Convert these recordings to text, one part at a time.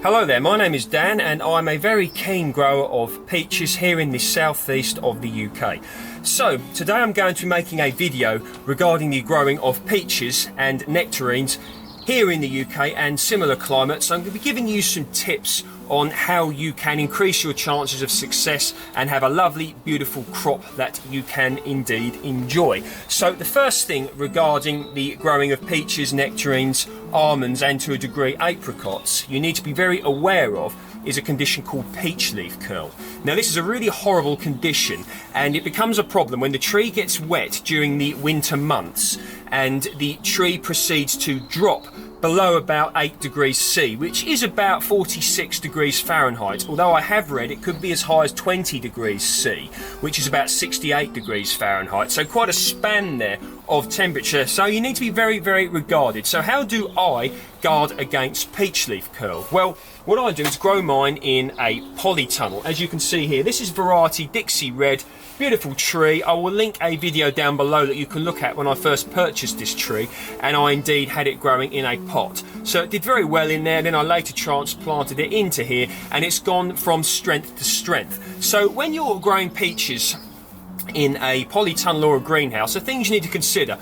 Hello there, my name is Dan and I'm a very keen grower of peaches here in the southeast of the UK. So today I'm going to be making a video regarding the growing of peaches and nectarines here in the UK and similar climates. So I'm going to be giving you some tips on how you can increase your chances of success and have a lovely, beautiful crop that you can indeed enjoy. So the first thing regarding the growing of peaches, nectarines, almonds and to a degree apricots you need to be very aware of is a condition called peach leaf curl. Now this is a really horrible condition and it becomes a problem when the tree gets wet during the winter months and the tree proceeds to drop below about 8 degrees C, which is about 46 degrees Fahrenheit, although I have read it could be as high as 20 degrees C, which is about 68 degrees Fahrenheit, so quite a span there of temperature, so you need to be very, very regarded. So how do I guard against peach leaf curl? Well, what I do is grow mine in a polytunnel. As you can see here, this is variety Dixie Red, beautiful tree. I will link a video down below that you can look at when I first purchased this tree, and I indeed had it growing in a pot. So it did very well in there, then I later transplanted it into here and it's gone from strength to strength. So when you're growing peaches in a polytunnel or a greenhouse, the things you need to consider: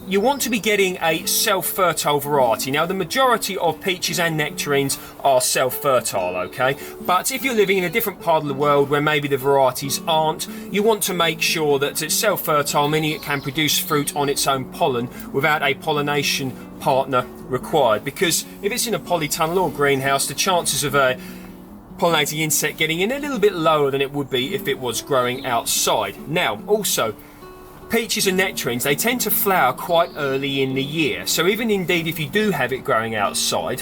you want to be getting a self-fertile variety. Now the majority of peaches and nectarines are self-fertile, okay? But if you're living in a different part of the world where maybe the varieties aren't, you want to make sure that it's self-fertile, meaning it can produce fruit on its own pollen without a pollination partner required. Because if it's in a polytunnel or greenhouse, the chances of a pollinating insect getting in a little bit lower than it would be if it was growing outside. Now also, peaches and nectarines, they tend to flower quite early in the year, so even indeed if you do have it growing outside,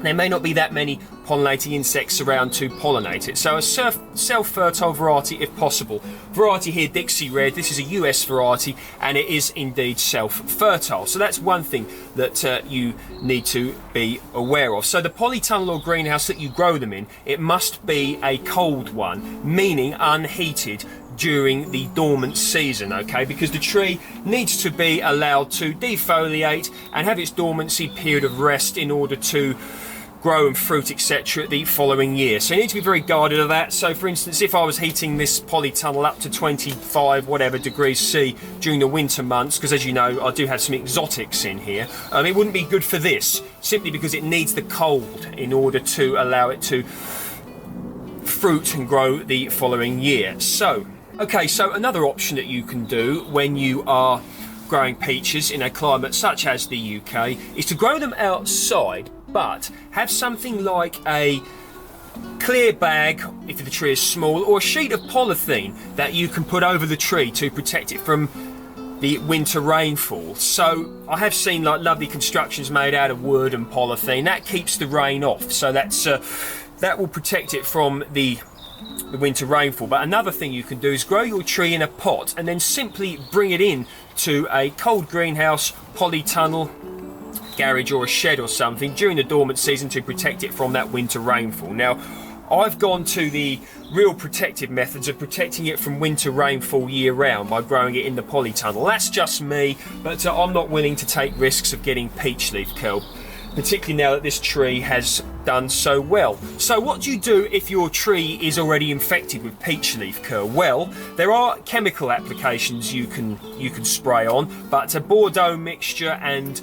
there may not be that many pollinating insects around to pollinate it. So a self-fertile variety if possible. Variety here, Dixie Red, this is a US variety and it is indeed self-fertile. So that's one thing that you need to be aware of. So the polytunnel or greenhouse that you grow them in, it must be a cold one, meaning unheated during the dormant season, okay, because the tree needs to be allowed to defoliate and have its dormancy period of rest in order to grow and fruit, etc., the following year. So you need to be very guarded of that. So for instance, if I was heating this polytunnel up to 25 whatever degrees C during the winter months, because as you know I do have some exotics in here, it wouldn't be good for this, simply because it needs the cold in order to allow it to fruit and grow the following year. Okay, so another option that you can do when you are growing peaches in a climate such as the UK is to grow them outside, but have something like a clear bag if the tree is small, or a sheet of polythene that you can put over the tree to protect it from the winter rainfall. So I have seen like lovely constructions made out of wood and polythene that keeps the rain off, so that will protect it from the winter rainfall. But another thing you can do is grow your tree in a pot and then simply bring it in to a cold greenhouse, polytunnel, garage or a shed or something during the dormant season to protect it from that winter rainfall. Now I've gone to the real protective methods of protecting it from winter rainfall year round by growing it in the polytunnel. That's just me, but I'm not willing to take risks of getting peach leaf curl, particularly now that this tree has done so well. So what do you do if your tree is already infected with peach leaf curl? Well, there are chemical applications you can spray on, but a Bordeaux mixture and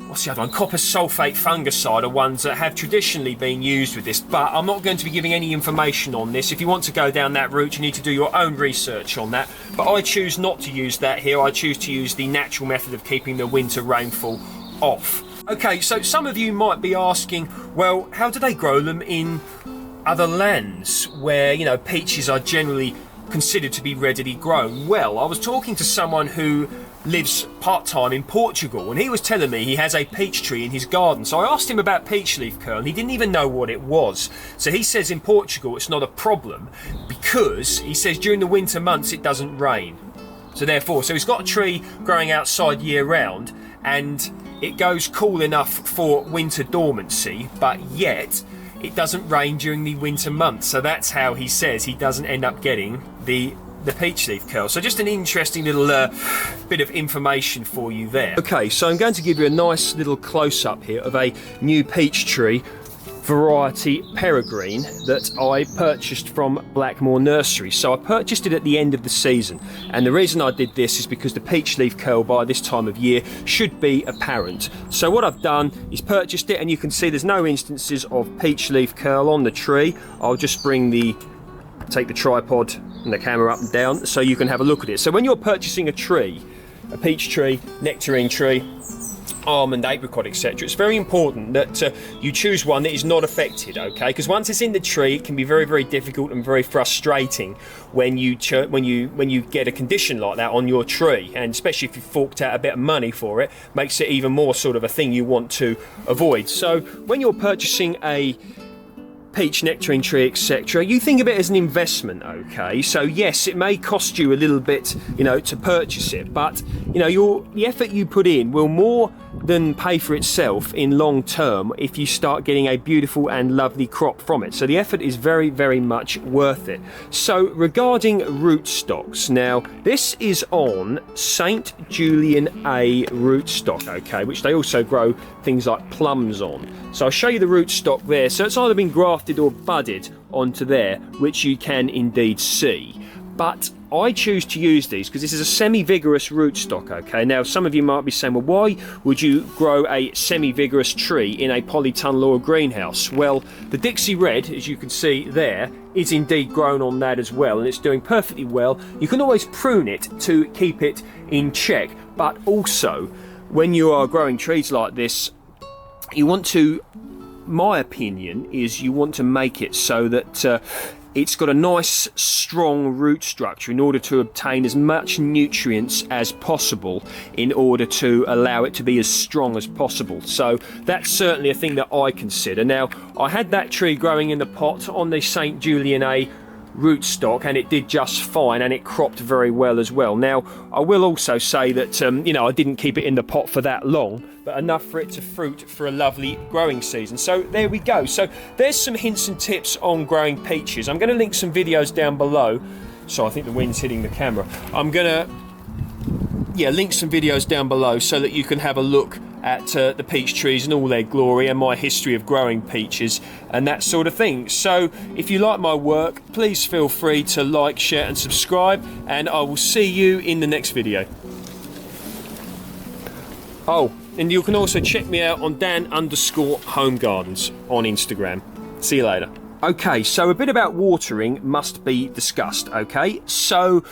what's the other one? Copper sulfate fungicide are ones that have traditionally been used with this, but I'm not going to be giving any information on this. If you want to go down that route, you need to do your own research on that, but I choose not to use that here. I choose to use the natural method of keeping the winter rainfall off. Okay, so some of you might be asking, well, how do they grow them in other lands where, you know, peaches are generally considered to be readily grown? Well, I was talking to someone who lives part-time in Portugal and he was telling me he has a peach tree in his garden. So I asked him about peach leaf curl and he didn't even know what it was. So he says in Portugal it's not a problem because he says during the winter months it doesn't rain. So he's got a tree growing outside year round and it goes cool enough for winter dormancy, but yet it doesn't rain during the winter months. So that's how he says he doesn't end up getting the peach leaf curl. So just an interesting little bit of information for you there. Okay, so I'm going to give you a nice little close-up here of a new peach tree variety Peregrine that I purchased from Blackmore Nursery. So I purchased it at the end of the season, and the reason I did this is because the peach leaf curl by this time of year should be apparent. So what I've done is purchased it, and you can see there's no instances of peach leaf curl on the tree. I'll just take the tripod and the camera up and down so you can have a look at it. So when you're purchasing a tree, a peach tree, nectarine tree, almond, apricot, etc., it's very important that you choose one that is not affected, okay? Because once it's in the tree, it can be very, very difficult and very frustrating when you get a condition like that on your tree, and especially if you've forked out a bit of money for it, makes it even more sort of a thing you want to avoid. So when you're purchasing a peach, nectarine tree, etc., you think of it as an investment, okay? So yes, it may cost you a little bit, to purchase it, but the effort you put in will more than pay for itself in long term if you start getting a beautiful and lovely crop from it. So the effort is very, very much worth it. So regarding rootstocks, now this is on St. Julian A rootstock, okay, which they also grow things like plums on. So I'll show you the rootstock there. So it's either been grafted or budded onto there, which you can indeed see. But I choose to use these because this is a semi-vigorous rootstock, okay? Now, some of you might be saying, well, why would you grow a semi-vigorous tree in a polytunnel or a greenhouse? Well, the Dixie Red, as you can see there, is indeed grown on that as well, and it's doing perfectly well. You can always prune it to keep it in check, but also, when you are growing trees like this, you want to, my opinion, is you want to make it so that it's got a nice strong root structure in order to obtain as much nutrients as possible in order to allow it to be as strong as possible. So that's certainly a thing that I consider. Now, I had that tree growing in the pot on the St. Julian A rootstock, and it did just fine, and it cropped very well as well. Now, I will also say that I didn't keep it in the pot for that long, but enough for it to fruit for a lovely growing season. So there we go. So there's some hints and tips on growing peaches. I'm going to link some videos down below. So I think the wind's hitting the camera. I'm going to link some videos down below so that you can have a look at the peach trees in all their glory and my history of growing peaches and that sort of thing. So if you like my work, please feel free to like, share and subscribe, and I will see you in the next video. Oh, and you can also check me out on Dan_Home Gardens on Instagram. See you later. Okay, so a bit about watering must be discussed, okay? So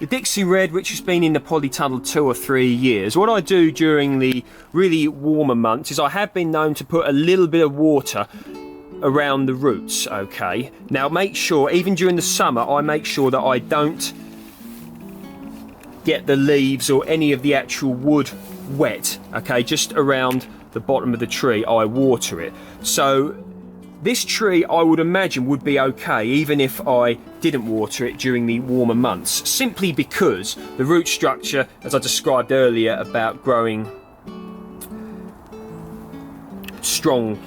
the Dixie Red, which has been in the polytunnel 2 or 3 years, what I do during the really warmer months is I have been known to put a little bit of water around the roots, okay? Now make sure, even during the summer, I make sure that I don't get the leaves or any of the actual wood wet, okay? Just around the bottom of the tree, I water it. So this tree, I would imagine, would be okay even if I didn't water it during the warmer months, simply because the root structure, as I described earlier about growing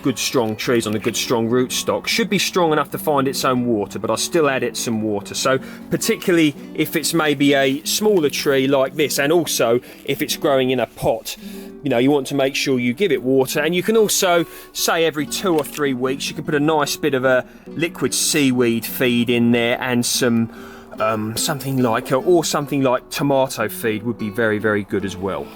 good strong trees on a good strong rootstock, should be strong enough to find its own water, but I still add it some water. So particularly if it's maybe a smaller tree like this, and also if it's growing in a pot, you want to make sure you give it water. And you can also say every 2 or 3 weeks you can put a nice bit of a liquid seaweed feed in there, and some something like tomato feed would be very, very good as well.